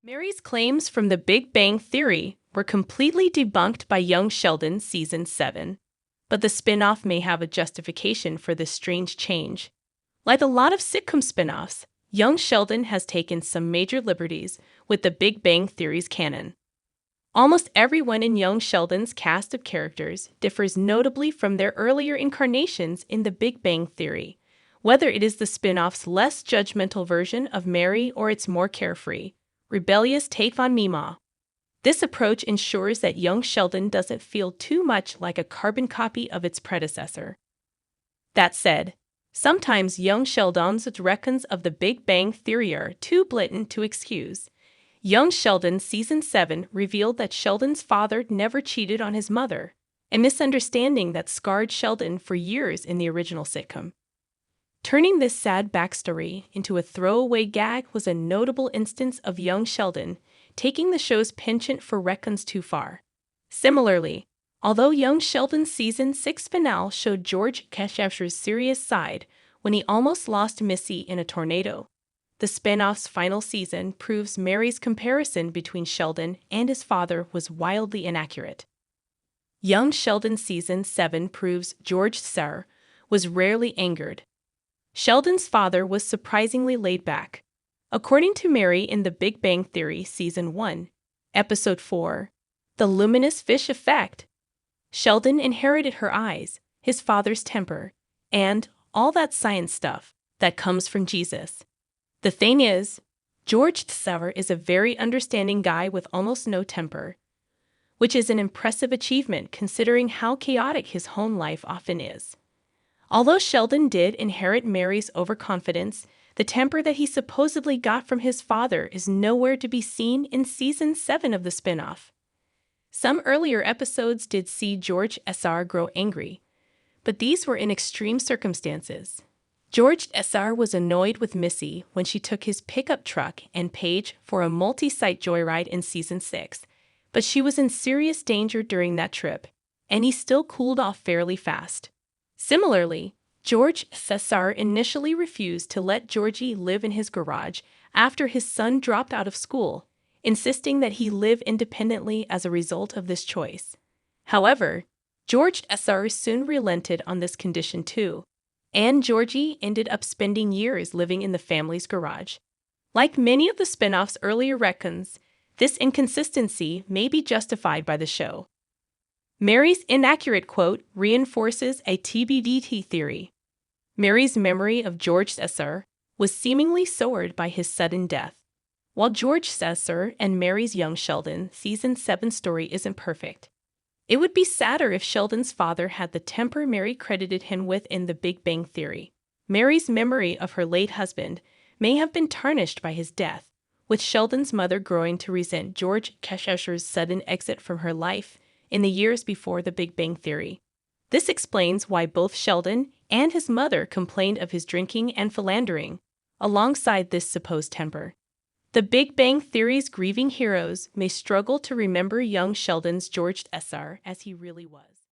Mary's claims from The Big Bang Theory were completely debunked by Young Sheldon Season 7, but the spin-off may have a justification for this strange change. Like a lot of sitcom spin-offs, Young Sheldon has taken some major liberties with The Big Bang Theory's canon. Almost everyone in Young Sheldon's cast of characters differs notably from their earlier incarnations in The Big Bang Theory, whether it is the spin-off's less judgmental version of Mary or its more carefree, rebellious take on Mima. This approach ensures that Young Sheldon doesn't feel too much like a carbon copy of its predecessor. That said, sometimes Young Sheldon's reckons of The Big Bang Theory are too blatant to excuse. Young Sheldon Season 7 revealed that Sheldon's father never cheated on his mother, a misunderstanding that scarred Sheldon for years in the original sitcom. Turning this sad backstory into a throwaway gag was a notable instance of Young Sheldon taking the show's penchant for retcons too far. Similarly, although Young Sheldon's Season 6 finale showed George Cheshir's serious side when he almost lost Missy in a tornado, the spin-off's final season proves Mary's comparison between Sheldon and his father was wildly inaccurate. Young Sheldon Season 7 proves George Cheshire was rarely angered. Sheldon's father was surprisingly laid back. According to Mary in The Big Bang Theory Season 1, Episode 4, The Luminous Fish Effect, Sheldon inherited her eyes, his father's temper, and all that science stuff that comes from Jesus. The thing is, George Cheshire is a very understanding guy with almost no temper, which is an impressive achievement considering how chaotic his home life often is. Although Sheldon did inherit Mary's overconfidence, the temper that he supposedly got from his father is nowhere to be seen in Season 7 of the spin-off. Some earlier episodes did see George Cheshire grow angry, but these were in extreme circumstances. George Cheshire was annoyed with Missy when she took his pickup truck and Paige for a multi-site joyride in Season 6, but she was in serious danger during that trip, and he still cooled off fairly fast. Similarly, George Cheshire initially refused to let Georgie live in his garage after his son dropped out of school, insisting that he live independently as a result of this choice. However, George Cheshire soon relented on this condition too, and Georgie ended up spending years living in the family's garage. Like many of the spin-off's earlier retcons, this inconsistency may be justified by the show. Mary's inaccurate quote reinforces a TBBT theory. Mary's memory of George Cheshire was seemingly soured by his sudden death. While George Cheshire and Mary's Young Sheldon Season 7 story isn't perfect, it would be sadder if Sheldon's father had the temper Mary credited him with in The Big Bang Theory. Mary's memory of her late husband may have been tarnished by his death, with Sheldon's mother growing to resent George Cheshire's sudden exit from her life in the years before The Big Bang Theory. This explains why both Sheldon and his mother complained of his drinking and philandering, alongside this supposed temper. The Big Bang Theory's grieving heroes may struggle to remember young Sheldon's George Cheshire as he really was.